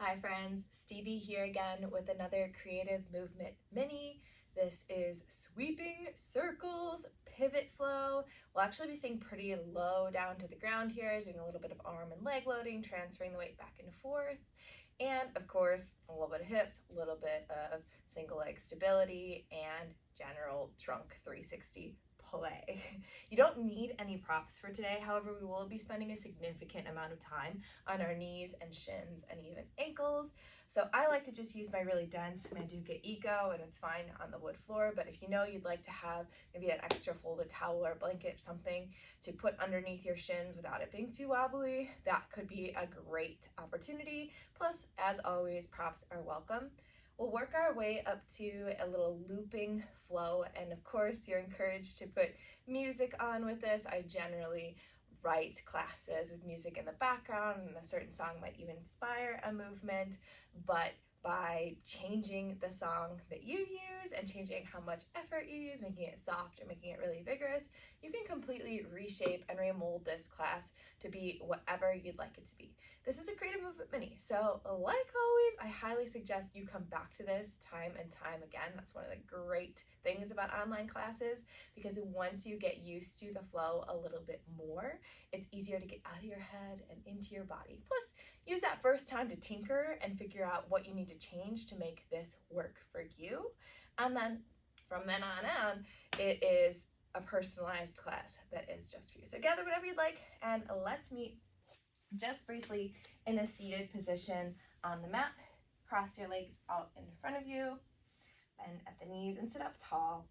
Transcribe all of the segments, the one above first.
Hi friends, Stevie here again with another Creative Movement Mini. This is sweeping circles, pivot flow. We'll actually be staying pretty low down to the ground here, doing a little bit of arm and leg loading, transferring the weight back and forth. And of course, a little bit of hips, a little bit of single leg stability, and general trunk 360 play. You don't need any props for today. However, we will be spending a significant amount of time on our knees and shins and even ankles. So I like to just use my really dense Manduka Eco, and it's fine on the wood floor. But if you know you'd like to have maybe an extra folded towel or blanket, something to put underneath your shins without it being too wobbly, that could be a great opportunity. Plus, as always, props are welcome. We'll work our way up to a little looping flow, and of course you're encouraged to put music on with this. I generally write classes with music in the background, and a certain song might even inspire a movement, but by changing the song that you use and changing how much effort you use, making it soft or making it really vigorous, you can completely reshape and remold this class to be whatever you'd like it to be. This is a Creative Movement Mini, so like always, I highly suggest you come back to this time and time again. That's one of the great things about online classes, because once you get used to the flow a little bit more, it's easier to get out of your head and into your body. Plus, use that first time to tinker and figure out what you need to change to make this work for you. And then from then on, it is a personalized class that is just for you. So gather whatever you'd like, and let's meet just briefly in a seated position on the mat. Cross your legs out in front of you, bend at the knees, and sit up tall.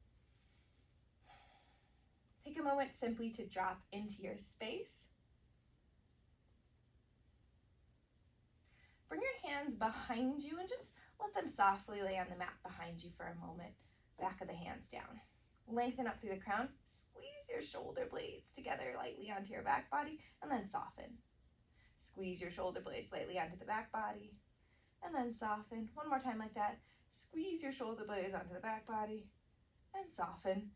Take a moment simply to drop into your space. Bring your hands behind you and just let them softly lay on the mat behind you for a moment. Back of the hands down. Lengthen up through the crown. Squeeze your shoulder blades together lightly onto your back body, and then soften. Squeeze your shoulder blades lightly onto the back body, and then soften. One more time like that. Squeeze your shoulder blades onto the back body, and soften.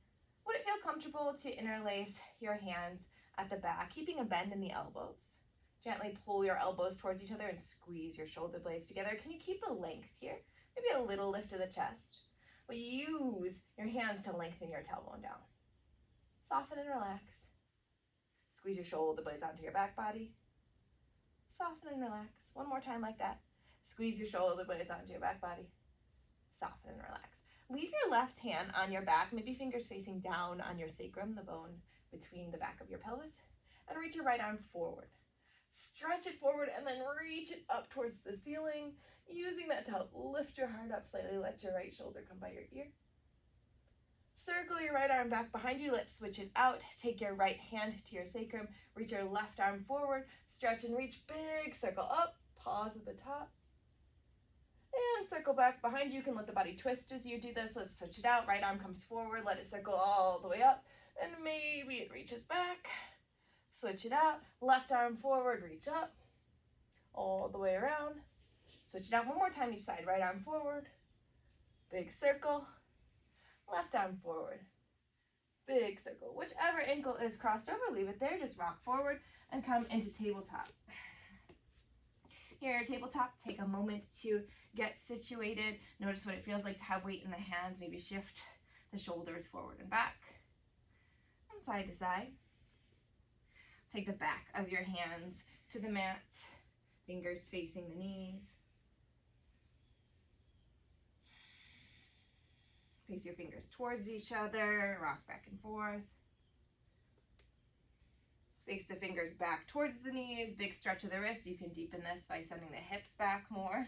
Would it feel comfortable to interlace your hands at the back, keeping a bend in the elbows? Gently pull your elbows towards each other and squeeze your shoulder blades together. Can you keep the length here? Maybe a little lift of the chest. But use your hands to lengthen your tailbone down. Soften and relax. Squeeze your shoulder blades onto your back body. Soften and relax. One more time like that. Squeeze your shoulder blades onto your back body. Soften and relax. Leave your left hand on your back, maybe fingers facing down on your sacrum, the bone between the back of your pelvis, and reach your right arm forward. Stretch it forward and then reach it up towards the ceiling, using that to help lift your heart up slightly. Let your right shoulder come by your ear. Circle your right arm back behind you. Let's switch it out. Take your right hand to your sacrum. Reach your left arm forward. Stretch and reach. Big circle up. Pause at the top. And circle back behind you. You can let the body twist as you do this. Let's switch it out. Right arm comes forward. Let it circle all the way up. And maybe it reaches back. Switch it out. Left arm forward. Reach up. All the way around. Switch it out one more time each side. Right arm forward. Big circle. Left arm forward. Big circle. Whichever ankle is crossed over, leave it there. Just rock forward and come into tabletop. Here at tabletop, take a moment to get situated. Notice what it feels like to have weight in the hands. Maybe shift the shoulders forward and back and side to side. Take the back of your hands to the mat, fingers facing the knees. Place your fingers towards each other, rock back and forth. Face the fingers back towards the knees, big stretch of the wrists. You can deepen this by sending the hips back more.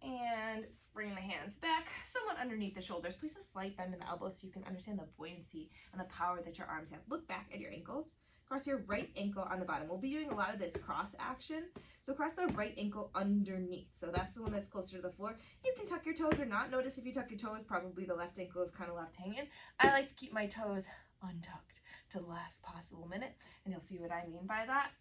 And bring the hands back, somewhat underneath the shoulders. Place a slight bend in the elbows so you can understand the buoyancy and the power that your arms have. Look back at your ankles. Cross your right ankle on the bottom. We'll be doing a lot of this cross action. So cross the right ankle underneath. So that's the one that's closer to the floor. You can tuck your toes or not. Notice if you tuck your toes, probably the left ankle is kind of left hanging. I like to keep my toes untucked to the last possible minute, and you'll see what I mean by that.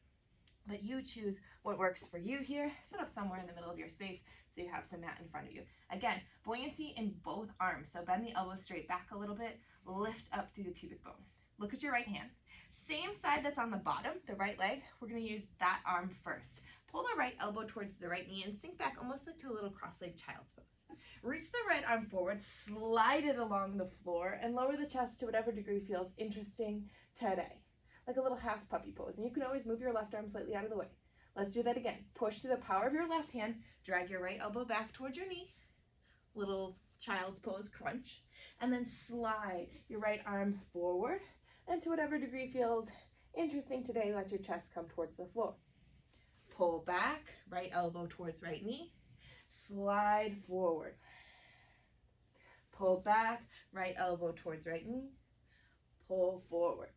But you choose what works for you here. Sit up somewhere in the middle of your space so you have some mat in front of you. Again, buoyancy in both arms. So bend the elbows straight back a little bit. Lift up through the pubic bone. look at your right hand. Same side that's on the bottom, the right leg, we're gonna use that arm first. Pull the right elbow towards the right knee and sink back almost like to a little cross-legged child's pose. Reach the right arm forward, slide it along the floor, and lower the chest to whatever degree feels interesting today. Like a little half puppy pose. And you can always move your left arm slightly out of the way. Let's do that again. Push through the power of your left hand, drag your right elbow back towards your knee, little child's pose crunch, and then slide your right arm forward, and to whatever degree feels interesting today, let your chest come towards the floor. Pull back, right elbow towards right knee, slide forward. Pull back, right elbow towards right knee, pull forward.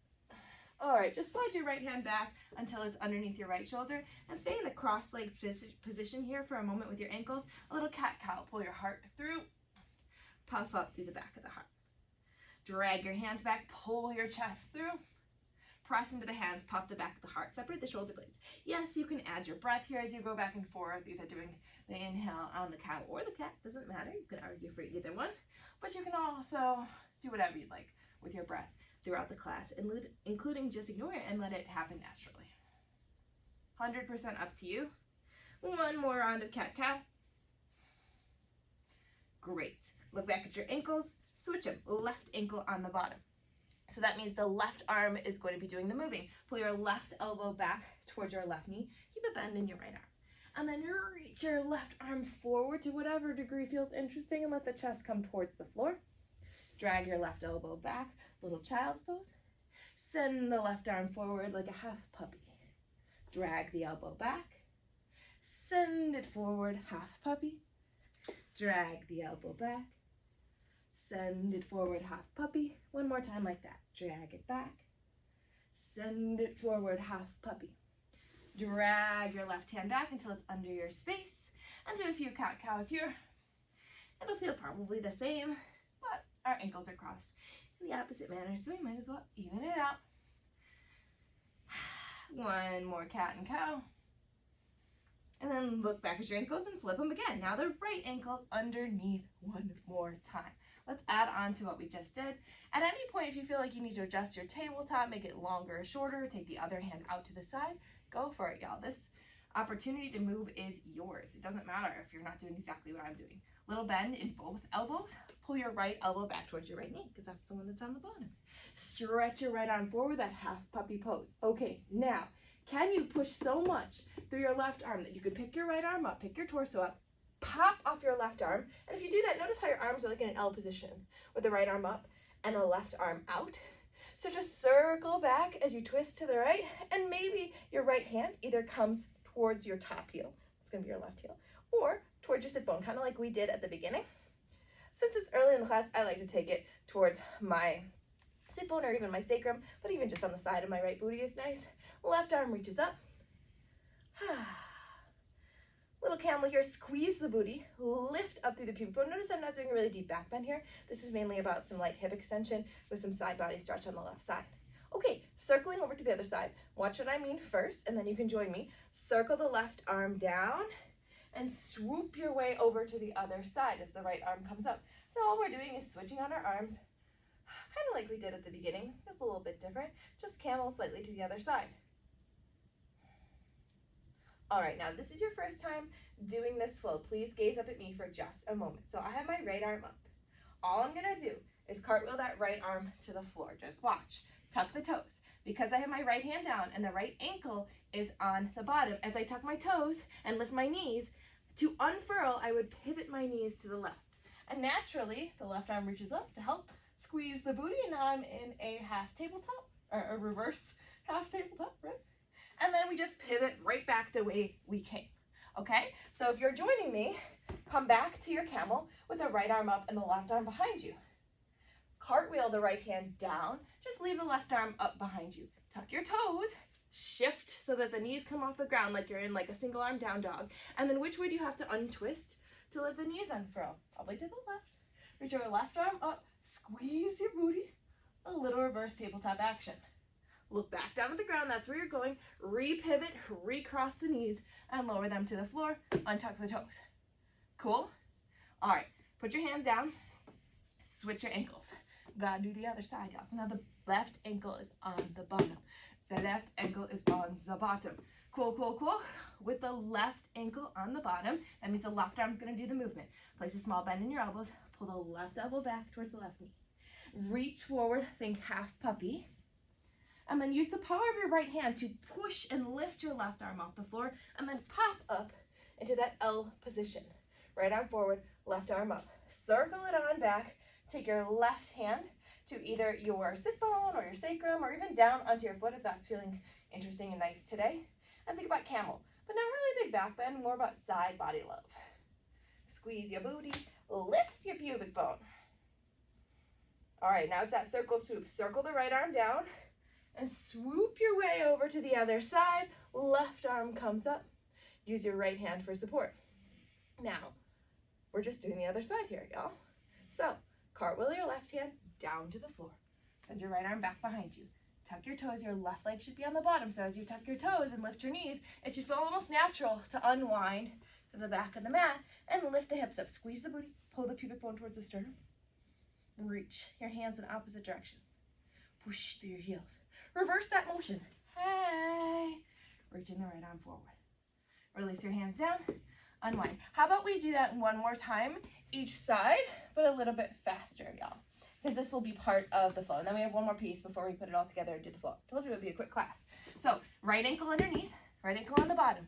All right, just slide your right hand back until it's underneath your right shoulder and stay in the cross-legged position here for a moment with your ankles. A little cat-cow, pull your heart through, puff up through the back of the heart. Drag your hands back, pull your chest through, press into the hands, puff the back of the heart, separate the shoulder blades. Yes, you can add your breath here as you go back and forth, either doing the inhale on the cow or the cat, doesn't matter. You can argue for either one, but you can also do whatever you'd like with your breath throughout the class, including just ignore it and let it happen naturally. 100% up to you. One more round of cat-cow. Great. Look back at your ankles, switch them, left ankle on the bottom. So that means the left arm is going to be doing the moving. Pull your left elbow back towards your left knee, keep a bend in your right arm. And then reach your left arm forward to whatever degree feels interesting and let the chest come towards the floor. Drag your left elbow back, little child's pose. Send the left arm forward like a half puppy. Drag the elbow back. Send it forward, half puppy. Drag the elbow back. Send it forward, half puppy. One more time like that. Drag it back. Send it forward, half puppy. Drag your left hand back until it's under your space. And do a few cat-cows here. It'll feel probably the same, but our ankles are crossed in the opposite manner, so we might as well even it out. One more cat and cow. And then look back at your ankles and flip them again. Now the right ankle's underneath one more time. Let's add on to what we just did. At any point, if you feel like you need to adjust your tabletop, make it longer or shorter, take the other hand out to the side, go for it, y'all. This opportunity to move is yours. It doesn't matter if you're not doing exactly what I'm doing. Little bend in both elbows. Pull your right elbow back towards your right knee because that's the one that's on the bottom. Stretch your right arm forward, that half puppy pose. Okay, now, can you push so much through your left arm that you can pick your right arm up, pick your torso up, pop off your left arm, and if you do that, notice how your arms are like in an L position with the right arm up and the left arm out. So just circle back as you twist to the right, and maybe your right hand either comes towards your top heel, it's gonna be your left heel, or towards your sit bone, kind of like we did at the beginning. Since it's early in the class, I like to take it towards my sit bone or even my sacrum, but even just on the side of my right booty is nice. Left arm reaches up. Little camel here, squeeze the booty, lift up through the pubic bone. Notice I'm not doing a really deep back bend here. This is mainly about some light hip extension with some side body stretch on the left side. Okay, circling over to the other side. Watch what I mean first, and then you can join me. Circle the left arm down and swoop your way over to the other side as the right arm comes up. So all we're doing is switching on our arms, kind of like we did at the beginning. It's a little bit different, just camel slightly to the other side. All right, now this is your first time doing this flow. Please gaze up at me for just a moment. So I have my right arm up. All I'm gonna do is cartwheel that right arm to the floor. Just watch. Tuck the toes. Because I have my right hand down and the right ankle is on the bottom, as I tuck my toes and lift my knees, to unfurl, I would pivot my knees to the left. And naturally, the left arm reaches up to help squeeze the booty, and now I'm in a half tabletop, or a reverse half tabletop, right? And then we just pivot right back the way we came, okay? So if you're joining me, come back to your camel with the right arm up and the left arm behind you. Cartwheel the right hand down, just leave the left arm up behind you. Tuck your toes, shift so that the knees come off the ground like you're in like a single arm down dog. And then which way do you have to untwist to let the knees unfurl? Probably to the left. Reach your left arm up, squeeze your booty, a little reverse tabletop action. Look back down at the ground, that's where you're going. Re-pivot, recross the knees, and lower them to the floor. Untuck the toes. Cool? All right, put your hand down. Switch your ankles. Gotta do the other side, y'all. So now the left ankle is on the bottom. The left ankle is on the bottom. Cool, cool, cool. With the left ankle on the bottom, that means the left arm's gonna do the movement. Place a small bend in your elbows. Pull the left elbow back towards the left knee. Reach forward, think half puppy. And then use the power of your right hand to push and lift your left arm off the floor, and then pop up into that L position. Right arm forward, left arm up. Circle it on back. Take your left hand to either your sit bone or your sacrum, or even down onto your foot if that's feeling interesting and nice today. And think about camel, but not really big back bend, more about side body love. Squeeze your booty, lift your pubic bone. All right, now it's that circle swoop. Circle the right arm down and swoop your way over to the other side. Left arm comes up. Use your right hand for support. Now, we're just doing the other side here, y'all. So, cartwheel your left hand down to the floor. Send your right arm back behind you. Tuck your toes. Your left leg should be on the bottom. So as you tuck your toes and lift your knees, it should feel almost natural to unwind to the back of the mat and lift the hips up. Squeeze the booty. Pull the pubic bone towards the sternum. And reach your hands in opposite direction. Push through your heels. Reverse that motion. Hey. Reaching the right arm forward. Release your hands down. Unwind. How about we do that one more time, each side, but a little bit faster, y'all. Because this will be part of the flow. And then we have one more piece before we put it all together and do the flow. Told you it would be a quick class. So, right ankle underneath, right ankle on the bottom.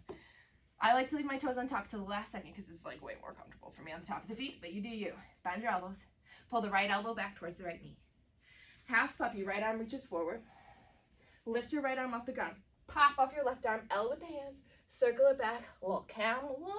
I like to leave my toes untucked to the last second because it's like way more comfortable for me on the top of the feet, but you do you. Bend your elbows. Pull the right elbow back towards the right knee. Half puppy, right arm reaches forward. Lift your right arm off the ground. Pop off your left arm, L with the hands. Circle it back, little camel love.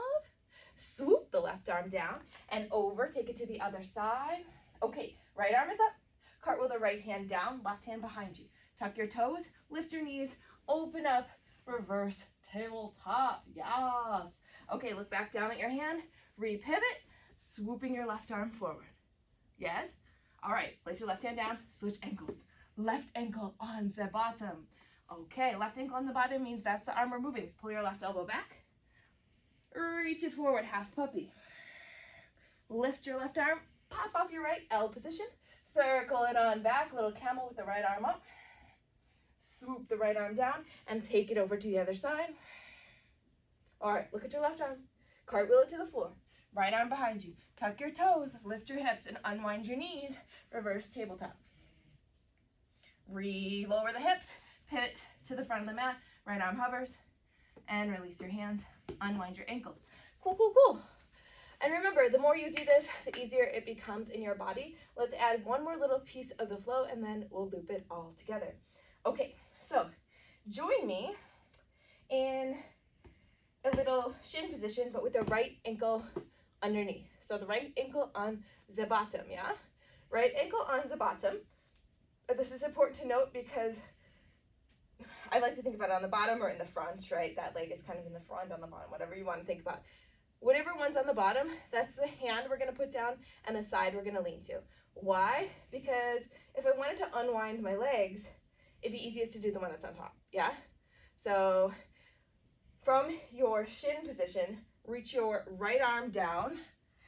Swoop the left arm down and over. Take it to the other side. Okay, right arm is up. Cartwheel the right hand down, left hand behind you. Tuck your toes, lift your knees, open up, reverse tabletop. Yes. Okay, look back down at your hand. Repivot, swooping your left arm forward. Yes? All right, place your left hand down, switch ankles. Left ankle on the bottom. Okay, left ankle on the bottom means that's the arm we're moving. Pull your left elbow back. Reach it forward, half puppy. Lift your left arm, pop off your right, L position. Circle it on back, little camel with the right arm up. Swoop the right arm down and take it over to the other side. All right, look at your left arm. Cartwheel it to the floor. Right arm behind you. Tuck your toes, lift your hips, and unwind your knees. Reverse tabletop. Lower the hips. Pivot to the front of the mat, right arm hovers, and release your hands, unwind your ankles. Cool, cool, cool. And remember, the more you do this, the easier it becomes in your body. Let's add one more little piece of the flow, and then we'll loop it all together. Okay, so join me in a little shin position, but with the right ankle underneath. So the right ankle on the bottom, yeah? Right ankle on the bottom. This is important to note because I like to think about it on the bottom or in the front, right? That leg is kind of in the front, on the bottom, whatever you want to think about. Whatever one's on the bottom, that's the hand we're going to put down and the side we're going to lean to. Why? Because if I wanted to unwind my legs, it'd be easiest to do the one that's on top, yeah? So from your shin position, reach your right arm down,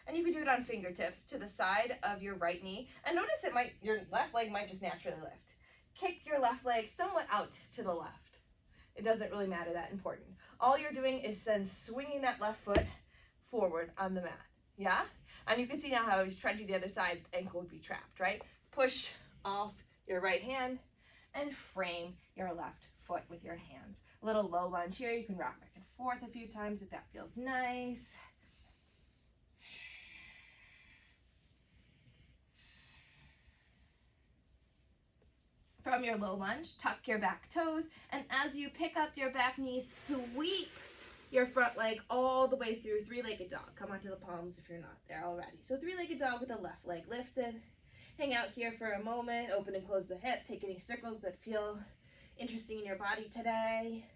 and you can do it on fingertips to the side of your right knee. And notice your left leg might just naturally lift. Kick your left leg somewhat out to the left. It doesn't really matter that important. All you're doing is then swinging that left foot forward on the mat, yeah? And you can see now how if you try to do the other side, the ankle would be trapped, right? Push off your right hand and frame your left foot with your hands. A little low lunge here. You can rock back and forth a few times if that feels nice. From your low lunge, tuck your back toes, and as you pick up your back knee, sweep your front leg all the way through three-legged dog. Come onto the palms if you're not there already. So three-legged dog with the left leg lifted. Hang out here for a moment, open and close the hip. Take any circles that feel interesting in your body today.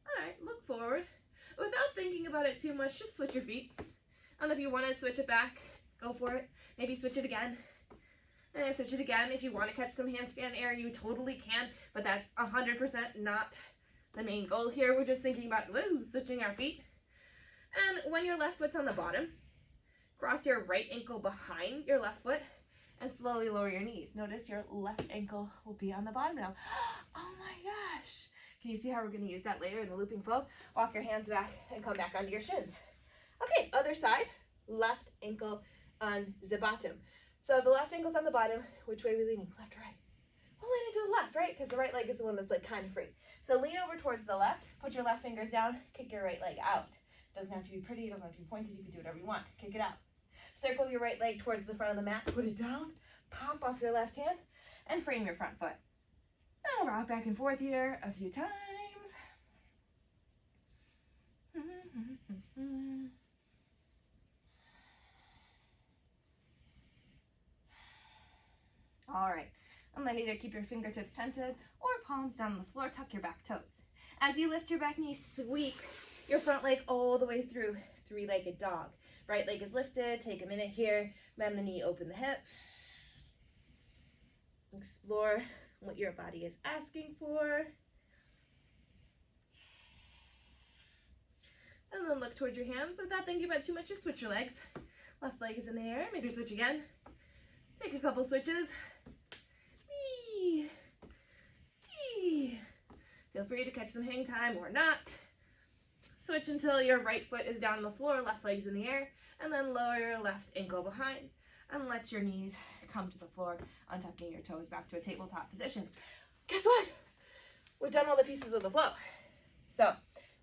All right, look forward. Without thinking about it too much, just switch your feet. And if you want to switch it back, go for it. Maybe switch it again. And switch it again. If you want to catch some handstand air, you totally can. But that's 100% not the main goal here. We're just thinking about switching our feet. And when your left foot's on the bottom, cross your right ankle behind your left foot and slowly lower your knees. Notice your left ankle will be on the bottom now. Oh my gosh. Can you see how we're going to use that later in the looping flow? Walk your hands back and come back onto your shins. Okay, other side, left ankle on the bottom. So the left ankle's on the bottom. Which way are we leaning? Left or right? We're leaning to the left, right? Because the right leg is the one that's like kind of free. So lean over towards the left, put your left fingers down, kick your right leg out. Doesn't have to be pretty, doesn't have to be pointed, you can do whatever you want. Kick it out. Circle your right leg towards the front of the mat, put it down, pop off your left hand, and frame your front foot. And rock back and forth here a few times. All right, and then either keep your fingertips tented or palms down on the floor, tuck your back toes. As you lift your back knee, sweep your front leg all the way through three-legged dog. Right leg is lifted, take a minute here, bend the knee, open the hip. Explore what your body is asking for. And then look towards your hands. Without thinking about too much, just switch your legs. Left leg is in the air, maybe switch again. Take a couple switches. Wee. Wee. Feel free to catch some hang time or not. Switch until your right foot is down on the floor, left leg's in the air, and then lower your left ankle behind and let your knees come to the floor, untucking your toes back to a tabletop position. Guess what? We've done all the pieces of the flow. So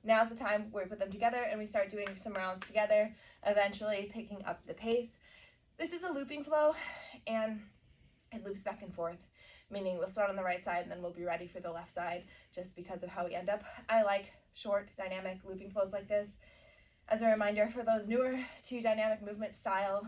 now's the time where we put them together and we start doing some rounds together, eventually picking up the pace. This is a looping flow and it loops back and forth, meaning we'll start on the right side and then we'll be ready for the left side just because of how we end up. I like short, dynamic looping flows like this. As a reminder for those newer to dynamic movement style,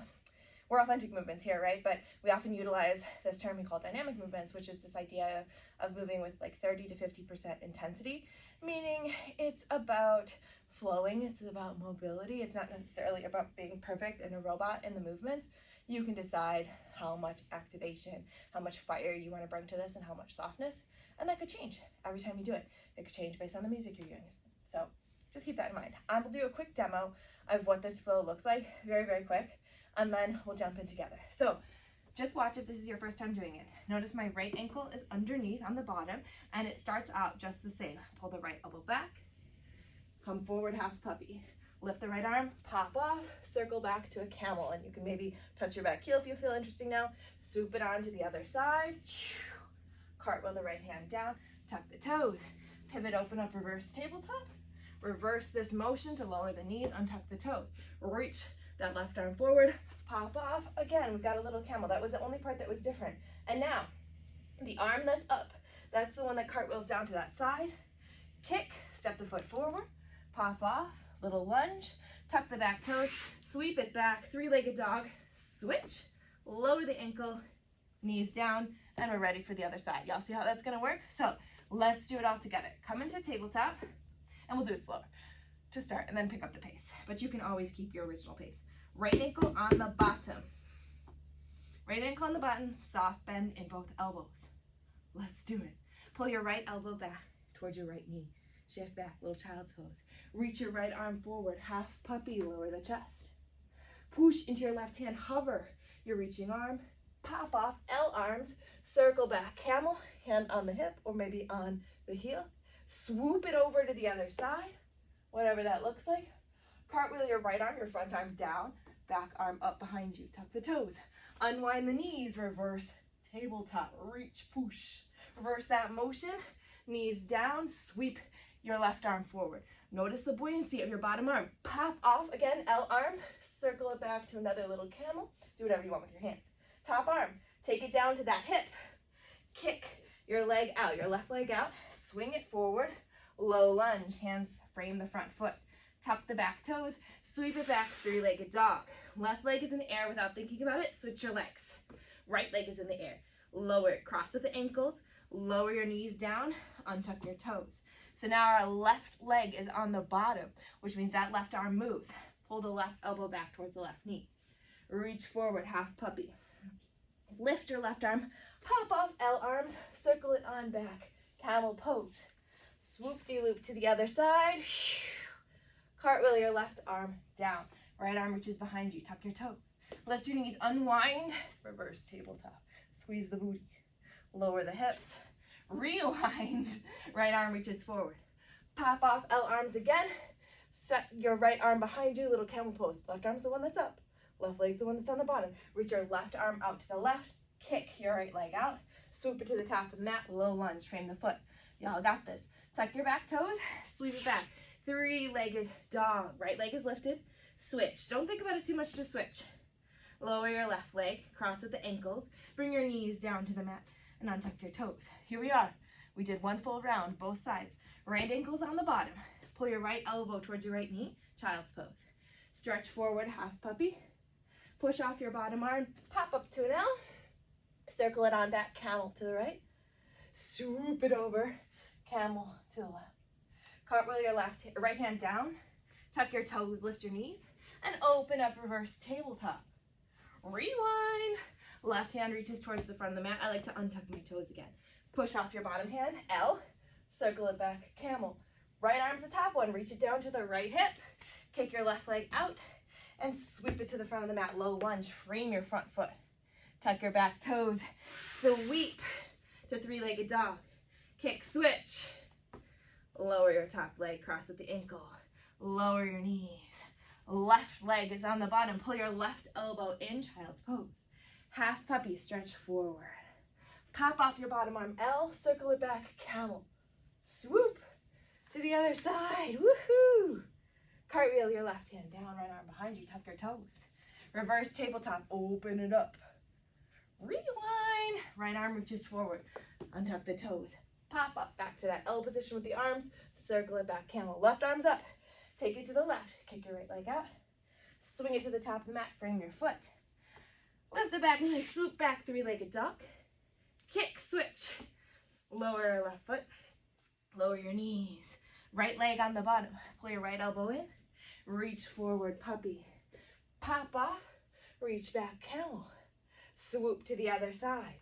we're authentic movements here, right? But we often utilize this term we call dynamic movements, which is this idea of moving with like 30 to 50% intensity, meaning it's about flowing, it's about mobility. It's not necessarily about being perfect and a robot in the movements. You can decide how much activation, how much fire you want to bring to this and how much softness, and that could change every time you do it. It could change based on the music you're doing. So just keep that in mind. I will do a quick demo of what this flow looks like, very, very quick, and then we'll jump in together. So just watch if this is your first time doing it. Notice my right ankle is underneath on the bottom, and it starts out just the same. Pull the right elbow back, come forward, half puppy. Lift the right arm, pop off, circle back to a camel, and you can maybe touch your back heel if you feel interesting now. Swoop it on to the other side. Cartwheel the right hand down, tuck the toes. Pivot, open up, reverse tabletop. Reverse this motion to lower the knees, untuck the toes. Reach that left arm forward, pop off. Again, we've got a little camel. That was the only part that was different. And now, the arm that's up, that's the one that cartwheels down to that side. Kick, step the foot forward, pop off, little lunge, tuck the back toes, sweep it back, three-legged dog, switch, lower the ankle, knees down, and we're ready for the other side. Y'all see how that's gonna work? So let's do it all together. Come into tabletop, and we'll do it slower to start, and then pick up the pace. But you can always keep your original pace. Right ankle on the bottom. Right ankle on the bottom, soft bend in both elbows. Let's do it. Pull your right elbow back towards your right knee. Shift back, little child's pose. Reach your right arm forward, half puppy, lower the chest. Push into your left hand, hover your reaching arm, pop off, L arms, circle back, camel, hand on the hip or maybe on the heel. Swoop it over to the other side, whatever that looks like. Cartwheel your right arm, your front arm down, back arm up behind you. Tuck the toes, unwind the knees, reverse tabletop, reach, push. Reverse that motion, knees down, sweep your left arm forward. Notice the buoyancy of your bottom arm. Pop off again, L arms, circle it back to another little camel. Do whatever you want with your hands. Top arm, take it down to that hip. Kick your leg out, your left leg out, swing it forward, low lunge, hands frame the front foot. Tuck the back toes, sweep it back, three-legged dog. Left leg is in the air without thinking about it, switch your legs. Right leg is in the air. Lower it, cross at the ankles, lower your knees down, untuck your toes. So now our left leg is on the bottom, which means that left arm moves. Pull the left elbow back towards the left knee. Reach forward, half puppy. Lift your left arm, pop off, L arms, circle it on back. Camel pose. Swoop-de-loop to the other side. Cartwheel your left arm down. Right arm reaches behind you. Tuck your toes. Lift your knees, unwind, reverse tabletop. Squeeze the booty. Lower the hips. Rewind. Right arm reaches forward. Pop off L arms again. Set your right arm behind you, little camel pose. Left arm's the one that's up. Left leg's the one that's on the bottom. Reach your left arm out to the left. Kick your right leg out. Swoop it to the top of the mat. Low lunge. Frame the foot. Y'all got this. Tuck your back toes. Sweep it back. Three-legged dog. Right leg is lifted. Switch. Don't think about it too much, just switch. Lower your left leg. Cross at the ankles. Bring your knees down to the mat and untuck your toes. Here we are. We did one full round, both sides. Right ankle's on the bottom. Pull your right elbow towards your right knee. Child's pose. Stretch forward, half puppy. Push off your bottom arm. Pop up to an L. Circle it on back, camel to the right. Swoop it over, camel to the left. Cartwheel your right hand down. Tuck your toes, lift your knees, and open up reverse tabletop. Rewind. Left hand reaches towards the front of the mat. I like to untuck my toes again. Push off your bottom hand, L. Circle it back, camel. Right arm's the top one. Reach it down to the right hip. Kick your left leg out and sweep it to the front of the mat. Low lunge. Frame your front foot. Tuck your back toes. Sweep to three-legged dog. Kick, switch. Lower your top leg. Cross at the ankle. Lower your knees. Left leg is on the bottom. Pull your left elbow in, child's pose. Half puppy. Stretch forward. Pop off your bottom arm, L. Circle it back, camel. Swoop to the other side. Woohoo! Cartwheel your left hand down, right arm behind you. Tuck your toes. Reverse tabletop. Open it up. Rewind. Right arm reaches forward. Untuck the toes. Pop up back to that L position with the arms. Circle it back, camel. Left arm's up. Take it to the left. Kick your right leg out. Swing it to the top of the mat. Frame your foot. Lift the back knee. Swoop back, three-legged dog. Kick, switch. Lower your left foot. Lower your knees. Right leg on the bottom. Pull your right elbow in. Reach forward, puppy. Pop off. Reach back, camel. Swoop to the other side.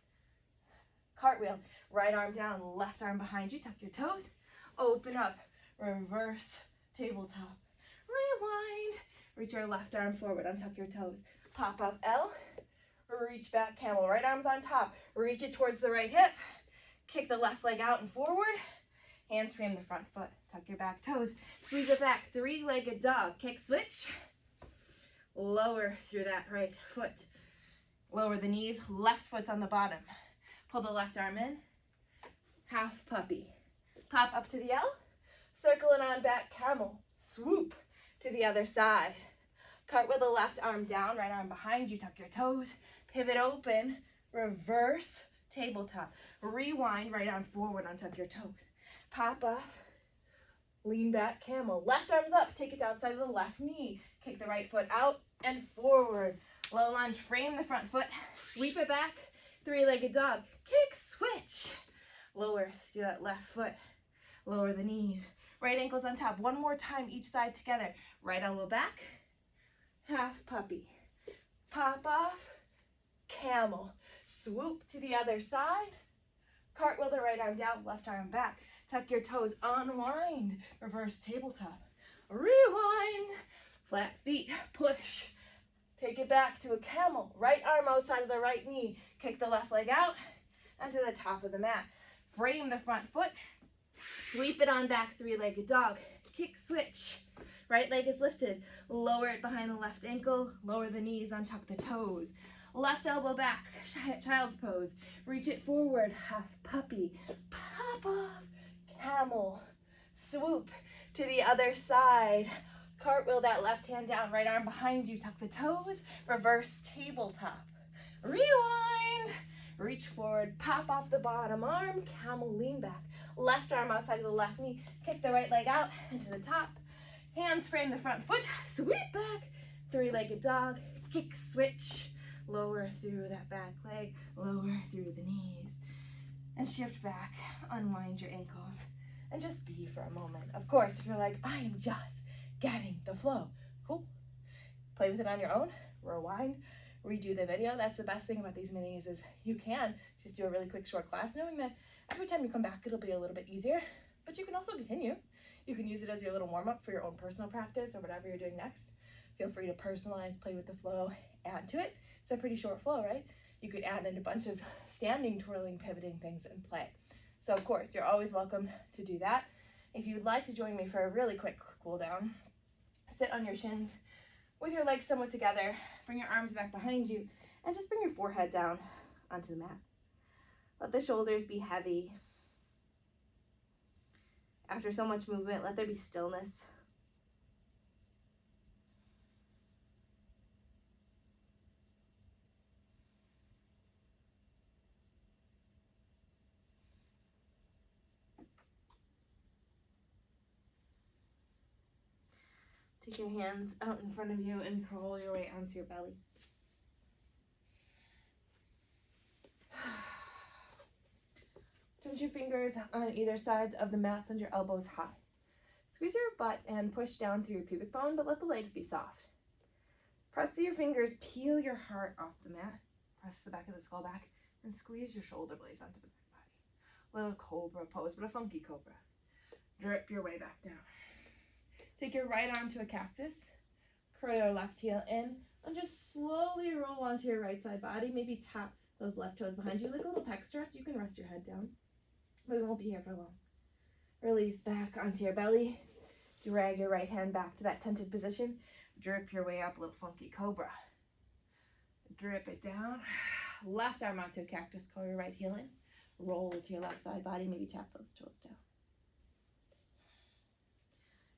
Cartwheel. Right arm down, left arm behind you. Tuck your toes. Open up. Reverse tabletop. Rewind. Reach your left arm forward. Untuck your toes. Pop up L. Reach back, camel. Right arm's on top. Reach it towards the right hip. Kick the left leg out and forward. Hands frame the front foot. Tuck your back toes. Squeeze it back. Three-legged dog. Kick, switch. Lower through that right foot. Lower the knees. Left foot's on the bottom. Pull the left arm in. Half puppy. Pop up to the L. Circle it on back, camel. Swoop to the other side. Cartwheel the left arm down, right arm behind you. Tuck your toes. Pivot open. Reverse tabletop. Rewind, right arm forward. Untuck your toes. Pop up. Lean back, camel. Left arm's up. Take it outside of the left knee. Kick the right foot out and forward. Low lunge. Frame the front foot. Sweep it back. Three-legged dog. Kick, switch. Lower through that left foot. Lower the knees. Right ankle's on top. One more time each side together. Right elbow back. Half puppy. Pop off. Camel. Swoop to the other side. Cartwheel the right arm down, left arm back. Tuck your toes. Unwind. Reverse tabletop. Rewind. Flat feet. Push. Take it back to a camel. Right arm outside of the right knee. Kick the left leg out and to the top of the mat. Frame the front foot. Sweep it on back, three-legged dog. Kick, switch. Right leg is lifted. Lower it behind the left ankle. Lower the knees, untuck the toes. Left elbow back, child's pose. Reach it forward, half puppy. Pop off, camel. Swoop to the other side. Cartwheel that left hand down, right arm behind you. Tuck the toes. Reverse tabletop. Rewind. Reach forward, pop off the bottom arm. Camel, lean back. Left arm outside of the left knee. Kick the right leg out into the top. Hands frame the front foot. Sweep back. Three-legged dog. Kick, switch. Lower through that back leg. Lower through the knees. And shift back. Unwind your ankles. And just be for a moment. Of course, if you're like, I am just getting the flow. Cool. Play with it on your own. Rewind. Redo the video. That's the best thing about these minis is you can just do a really quick short class knowing that every time you come back it'll be a little bit easier, but you can also continue. You can use it as your little warm-up for your own personal practice or whatever you're doing next. Feel free to personalize, play with the flow, add to it. It's a pretty short flow, right? You could add in a bunch of standing, twirling, pivoting things and play. So of course, you're always welcome to do that. If you would like to join me for a really quick cool down, sit on your shins with your legs somewhat together, bring your arms back behind you, and just bring your forehead down onto the mat. Let the shoulders be heavy. After so much movement, let there be stillness. Take your hands out in front of you and curl your way onto your belly. Touch your fingers on either sides of the mat, send your elbows high. Squeeze your butt and push down through your pubic bone, but let the legs be soft. Press through your fingers, peel your heart off the mat. Press the back of the skull back and squeeze your shoulder blades onto the back body. Little cobra pose, but a funky cobra. Drip your way back down. Take your right arm to a cactus. Curl your left heel in and just slowly roll onto your right side body. Maybe tap those left toes behind you like a little pec stretch. You can rest your head down, but we won't be here for long. Release back onto your belly. Drag your right hand back to that tented position. Drip your way up, little funky cobra. Drip it down. Left arm onto a cactus. Curl your right heel in. Roll to your left side body. Maybe tap those toes down.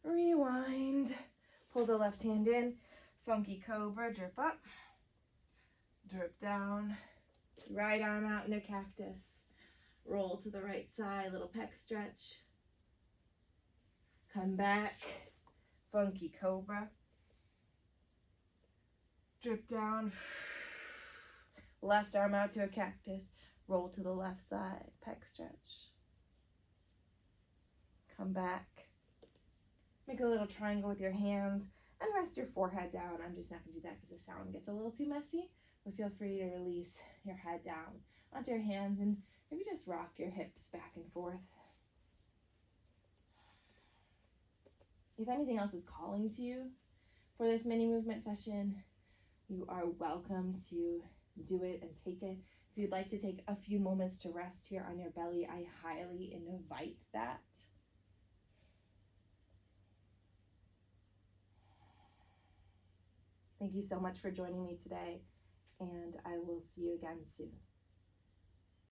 Rewind. Pull the left hand in. Funky cobra. Drip up. Drip down. Right arm out into cactus. Roll to the right side. Little pec stretch. Come back. Funky cobra. Drip down. Left arm out to a cactus. Roll to the left side. Pec stretch. Come back. Make a little triangle with your hands and rest your forehead down. I'm just not going to do that because the sound gets a little too messy, but feel free to release your head down onto your hands and maybe just rock your hips back and forth. If anything else is calling to you for this mini movement session, you are welcome to do it and take it. If you'd like to take a few moments to rest here on your belly, I highly invite that. Thank you so much for joining me today, and I will see you again soon.